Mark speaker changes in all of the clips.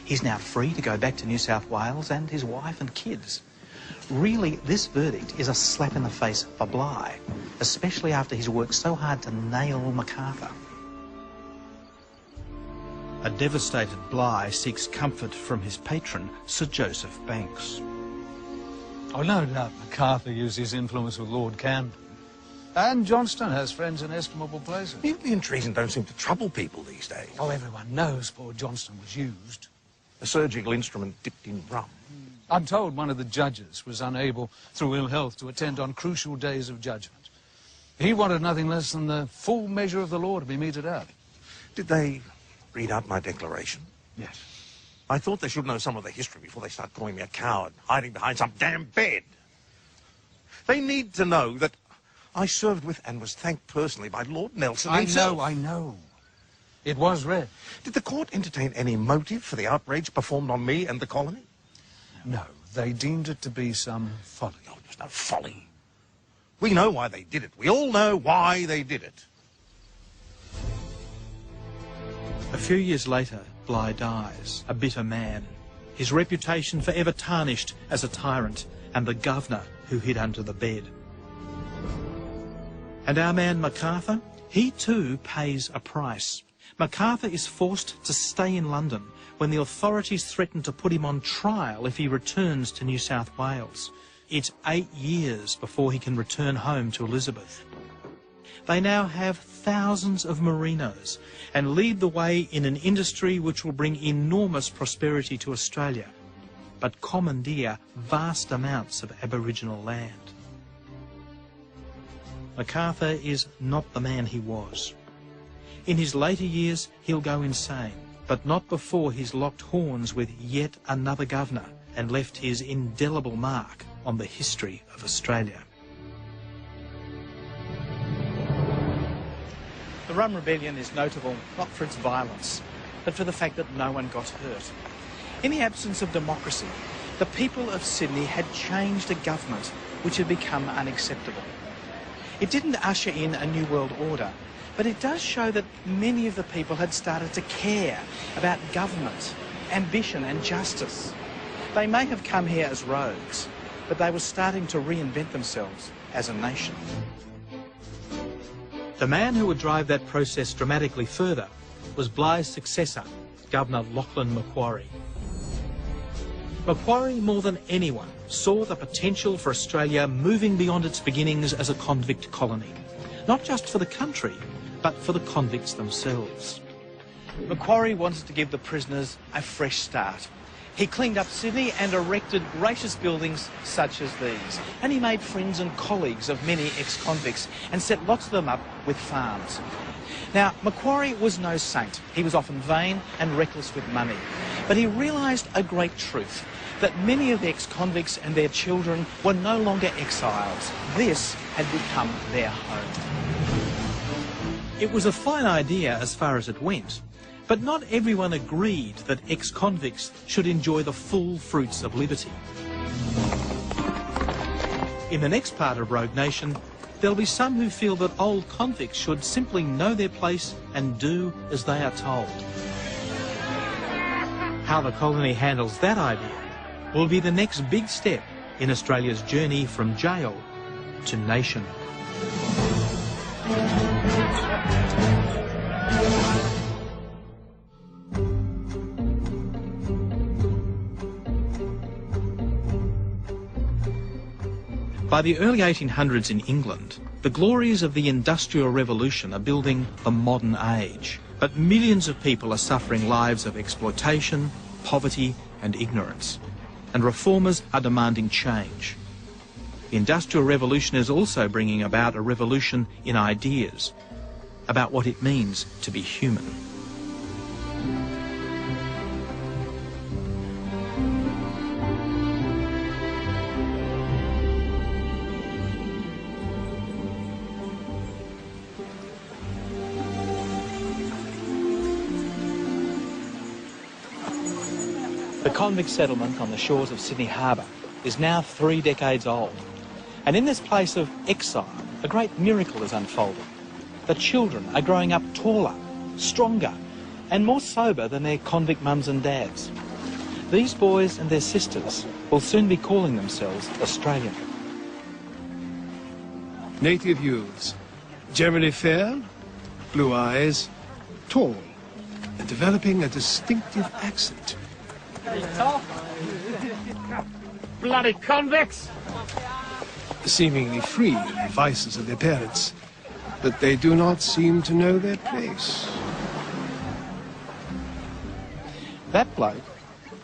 Speaker 1: He's now free to go back to New South Wales and his wife and kids. Really, this verdict is a slap in the face for Bligh, especially after he's worked so hard to nail MacArthur. A devastated Bligh seeks comfort from his patron, Sir Joseph Banks.
Speaker 2: Oh, no doubt MacArthur used his influence with Lord Camden. And Johnston has friends in estimable places.
Speaker 3: Mutiny and treason don't seem to trouble people these days.
Speaker 2: Oh, everyone knows poor Johnston was used.
Speaker 3: A surgical instrument dipped in rum.
Speaker 2: I'm told one of the judges was unable, through ill health, to attend on crucial days of judgment. He wanted nothing less than the full measure of the law to be meted out.
Speaker 3: Did they read out my declaration?
Speaker 2: Yes.
Speaker 3: I thought they should know some of the history before they start calling me a coward, hiding behind some damn bed. They need to know that I served with and was thanked personally by Lord Nelson himself.
Speaker 2: I know. It was read.
Speaker 3: Did the court entertain any motive for the outrage performed on me and the colony?
Speaker 2: No, they deemed it to be some folly.
Speaker 3: No, it was no folly. We know why they did it. We all know why they did it.
Speaker 1: A few years later, Bligh dies, a bitter man, his reputation forever tarnished as a tyrant and the governor who hid under the bed. And our man MacArthur, he too pays a price. MacArthur is forced to stay in London when the authorities threaten to put him on trial if he returns to New South Wales. It's 8 years before he can return home to Elizabeth. They now have thousands of merinos and lead the way in an industry which will bring enormous prosperity to Australia, but commandeer vast amounts of Aboriginal land. MacArthur is not the man he was. In his later years, he'll go insane, but not before he's locked horns with yet another governor and left his indelible mark on the history of Australia. The Rum Rebellion is notable not for its violence, but for the fact that no one got hurt. In the absence of democracy, the people of Sydney had changed a government which had become unacceptable. It didn't usher in a new world order, but it does show that many of the people had started to care about government, ambition and justice. They may have come here as rogues, but they were starting to reinvent themselves as a nation. The man who would drive that process dramatically further was Bligh's successor, Governor Lachlan Macquarie. Macquarie, more than anyone, saw the potential for Australia moving beyond its beginnings as a convict colony, not just for the country, but for the convicts themselves. Macquarie wanted to give the prisoners a fresh start. He cleaned up Sydney and erected gracious buildings such as these. And he made friends and colleagues of many ex-convicts and set lots of them up with farms. Now, Macquarie was no saint. He was often vain and reckless with money. But he realised a great truth, that many of the ex-convicts and their children were no longer exiles. This had become their home. It was a fine idea as far as it went, but not everyone agreed that ex-convicts should enjoy the full fruits of liberty. In the next part of Rogue Nation, there'll be some who feel that old convicts should simply know their place and do as they are told. How the colony handles that idea will be the next big step in Australia's journey from jail to nation. By the early 1800s in England, the glories of the Industrial Revolution are building the modern age. But millions of people are suffering lives of exploitation, poverty and ignorance. And reformers are demanding change. The Industrial Revolution is also bringing about a revolution in ideas about what it means to be human. The convict settlement on the shores of Sydney Harbour is now 3 decades old. And in this place of exile, a great miracle is unfolding. The children are growing up taller, stronger, and more sober than their convict mums and dads. These boys and their sisters will soon be calling themselves Australian.
Speaker 4: Native youths, generally fair, blue eyes, tall, and developing a distinctive accent.
Speaker 5: Bloody convicts!
Speaker 4: Seemingly free of the vices of their parents, but they do not seem to know their place.
Speaker 1: That bloke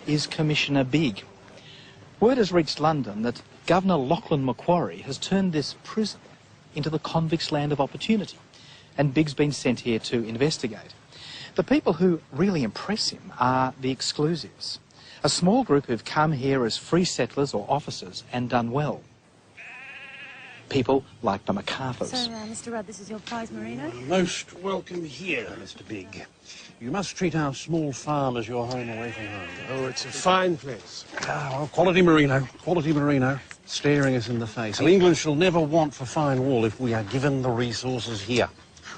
Speaker 1: is Commissioner Big. Word has reached London that Governor Lachlan Macquarie has turned this prison into the convicts' land of opportunity, and Big's been sent here to investigate. The people who really impress him are the exclusives, a small group who've come here as free settlers or officers and done well. People like the MacArthurs.
Speaker 6: So, Mr. Rudd, this is your prize merino?
Speaker 5: Most welcome here, Mr. Big. You must treat our small farm as your home away from home.
Speaker 4: Oh, it's a fine place.
Speaker 5: Ah, well, quality merino, staring us in the face. And England shall never want for fine wool if we are given the resources here.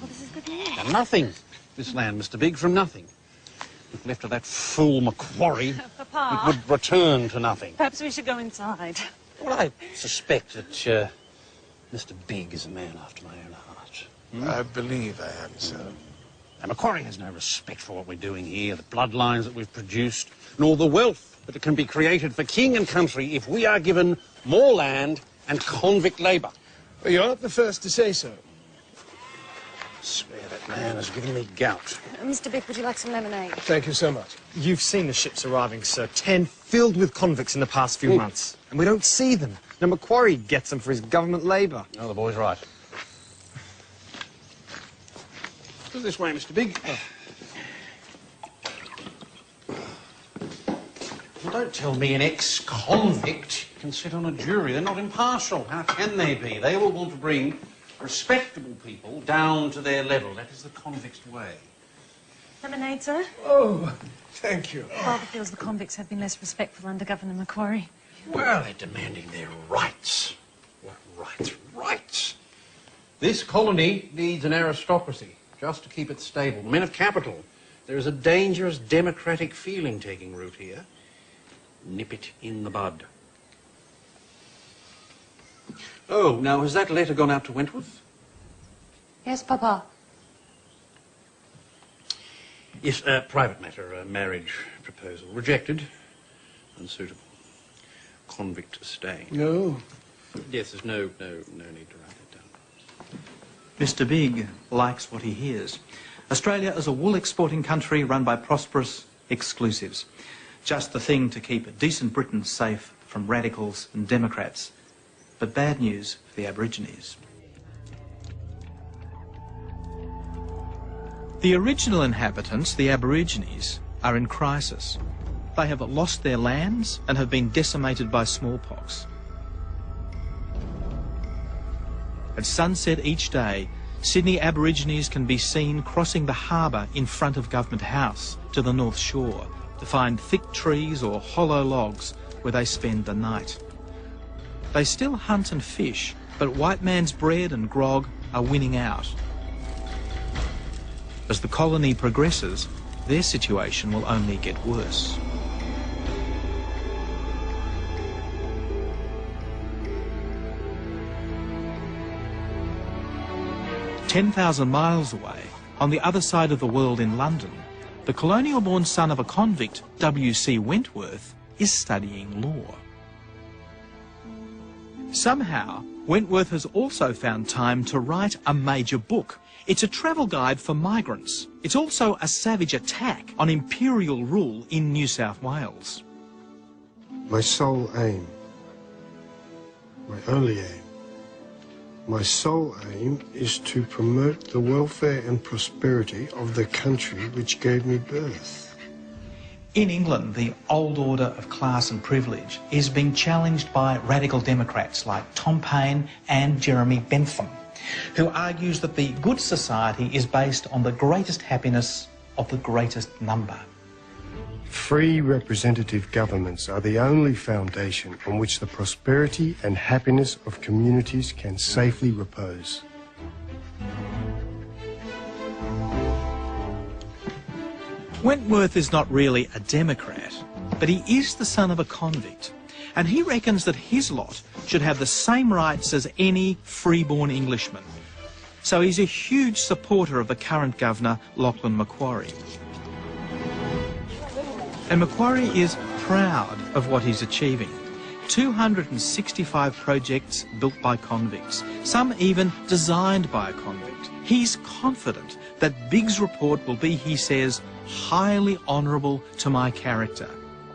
Speaker 6: Oh, this is good news.
Speaker 5: And nothing, this land, Mr. Big, from nothing. If left to that fool Macquarie,
Speaker 6: Papa.
Speaker 5: it would return to nothing.
Speaker 6: Perhaps we should go inside.
Speaker 5: Well, I suspect that Mr. Big is a man after my own heart.
Speaker 4: I believe I am, sir.
Speaker 5: And Macquarie has no respect for what we're doing here, the bloodlines that we've produced, nor the wealth that can be created for king and country if we are given more land and convict labour.
Speaker 4: Well, you're not the first to say so.
Speaker 5: I swear that man has given me gout.
Speaker 6: Mr. Big, would you like some lemonade?
Speaker 4: Thank you so much.
Speaker 7: You've seen the ships arriving, sir. 10 filled with convicts in the past few months. And we don't see them. Now, Macquarie gets them for his government labour.
Speaker 5: Oh, the boy's right. Go this way, Mr. Big. Well, don't tell me an ex-convict can sit on a jury. They're not impartial. How can they be? They will want to bring respectable people down to their level. That is the convict's way.
Speaker 6: Lemonade, sir?
Speaker 4: Oh, thank you.
Speaker 6: Father feels the convicts have been less respectful under Governor Macquarie.
Speaker 5: Well, they're demanding their rights. What rights? Rights! This colony needs an aristocracy, just to keep it stable. Men of capital. There is a dangerous democratic feeling taking root here. Nip it in the bud. Oh, now, has that letter gone out to Wentworth?
Speaker 6: Yes, Papa.
Speaker 5: Yes, private matter, a marriage proposal. Rejected. Unsuitable. Convict staying.
Speaker 4: No.
Speaker 5: Yes, there's no need to write it down.
Speaker 1: Mr. Big likes what he hears. Australia is a wool exporting country run by prosperous exclusives. Just the thing to keep decent Britain safe from radicals and Democrats. But bad news for the Aborigines. The original inhabitants, the Aborigines, are in crisis. They have lost their lands and have been decimated by smallpox. At sunset each day, Sydney Aborigines can be seen crossing the harbour in front of Government House to the North Shore to find thick trees or hollow logs where they spend the night. They still hunt and fish, but white man's bread and grog are winning out. As the colony progresses, their situation will only get worse. "10,000 miles away, on the other side of the world in London, the colonial-born son of a convict, W.C. Wentworth, is studying law. Somehow, Wentworth has also found time to write a major book. It's a travel guide for migrants. It's also a savage attack on imperial rule in New South Wales.
Speaker 8: My sole aim, my only aim, my sole aim is to promote the welfare and prosperity of the country which gave me birth.
Speaker 1: In England, the old order of class and privilege is being challenged by radical Democrats like Tom Paine and Jeremy Bentham, who argues that the good society is based on the greatest happiness of the greatest number.
Speaker 8: Free representative governments are the only foundation on which the prosperity and happiness of communities can safely repose.
Speaker 1: Wentworth is not really a Democrat, but he is the son of a convict, and he reckons that his lot should have the same rights as any freeborn Englishman. So he's a huge supporter of the current governor, Lachlan Macquarie. And Macquarie is proud of what he's achieving. 265 projects built by convicts, some even designed by a convict. He's confident that Big's report will be, he says, highly honourable to my character.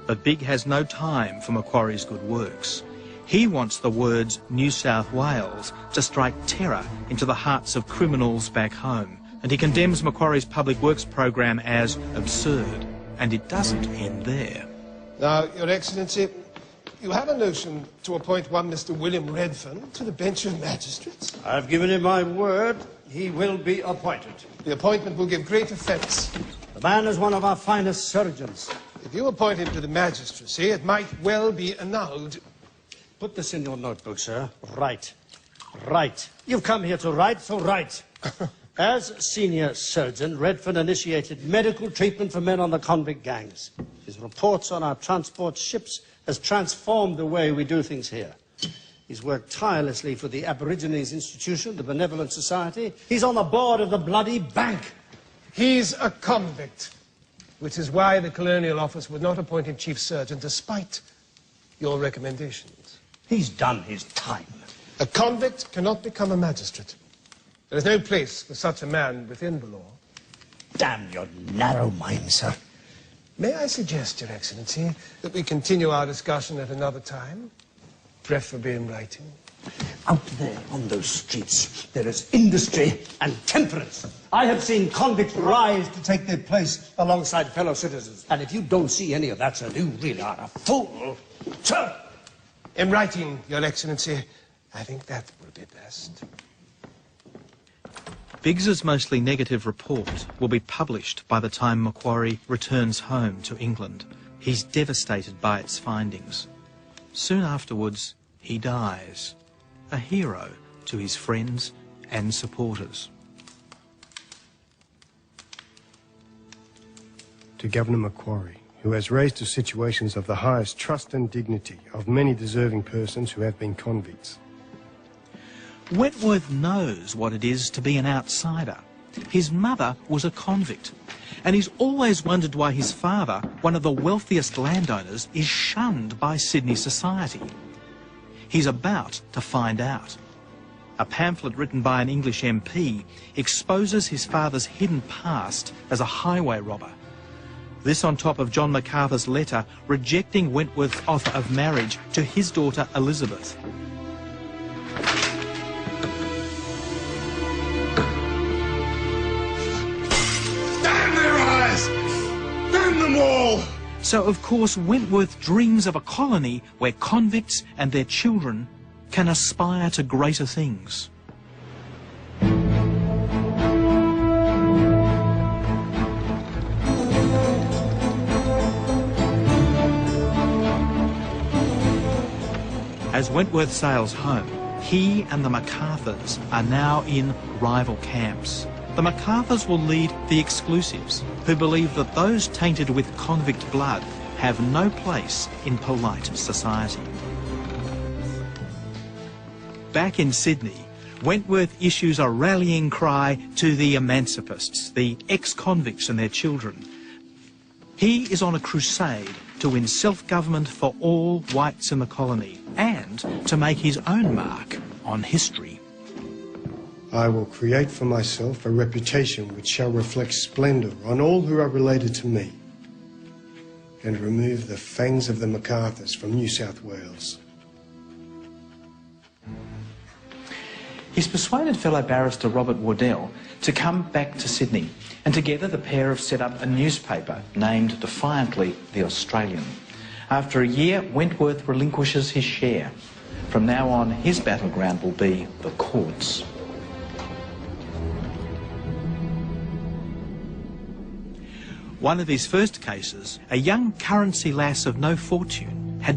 Speaker 1: But Big has no time for Macquarie's good works. He wants the words New South Wales to strike terror into the hearts of criminals back home. And he condemns Macquarie's public works program as absurd. And it doesn't end there.
Speaker 4: Now, Your Excellency, you have a notion to appoint one Mr. William Redfern to the bench of magistrates.
Speaker 9: I've given him my word. He will be appointed.
Speaker 4: The appointment will give great offence.
Speaker 9: The man is one of our finest surgeons.
Speaker 4: If you appoint him to the magistracy, it might well be annulled.
Speaker 9: Put this in your notebook, sir. Write. Write. You've come here to write, so write. As senior surgeon, Redfern initiated medical treatment for men on the convict gangs. His reports on our transport ships has transformed the way we do things here. He's worked tirelessly for the Aborigines Institution, the Benevolent Society. He's on the board of the bloody bank.
Speaker 4: He's a convict, which is why the Colonial Office would not appoint him chief surgeon despite your recommendations.
Speaker 9: He's done his time.
Speaker 4: A convict cannot become a magistrate. There is no place for such a man within the law.
Speaker 9: Damn your narrow mind, sir.
Speaker 4: May I suggest, Your Excellency, that we continue our discussion at another time, preferably in writing?
Speaker 9: Out there on those streets, there is industry and temperance. I have seen convicts rise to take their place alongside fellow citizens. And if you don't see any of that, sir, you really are a fool. Sir!
Speaker 4: In writing, Your Excellency, I think that will be best.
Speaker 1: Biggs's mostly negative report will be published by the time Macquarie returns home to England. He's devastated by its findings. Soon afterwards, he dies, a hero to his friends and supporters.
Speaker 8: To Governor Macquarie, who has raised to situations of the highest trust and dignity of many deserving persons who have been convicts.
Speaker 1: Wentworth knows what it is to be an outsider. His mother was a convict, and he's always wondered why his father, one of the wealthiest landowners, is shunned by Sydney society. He's about to find out. A pamphlet written by an English MP exposes his father's hidden past as a highway robber. This on top of John MacArthur's letter rejecting Wentworth's offer of marriage to his daughter Elizabeth. So, of course, Wentworth dreams of a colony where convicts and their children can aspire to greater things. As Wentworth sails home, he and the MacArthurs are now in rival camps. The MacArthurs will lead the exclusives, who believe that those tainted with convict blood have no place in polite society. Back in Sydney, Wentworth issues a rallying cry to the emancipists, the ex-convicts and their children. He is on a crusade to win self-government for all whites in the colony and to make his own mark on history.
Speaker 8: I will create for myself a reputation which shall reflect splendour on all who are related to me, and remove the fangs of the MacArthurs from New South Wales.
Speaker 10: He's persuaded fellow barrister Robert Waddell to come back to Sydney, and together the pair have set up a newspaper named defiantly The Australian. After a year, Wentworth relinquishes his share. From now on, his battleground will be the courts.
Speaker 1: One of his first cases, a young currency lass of no fortune,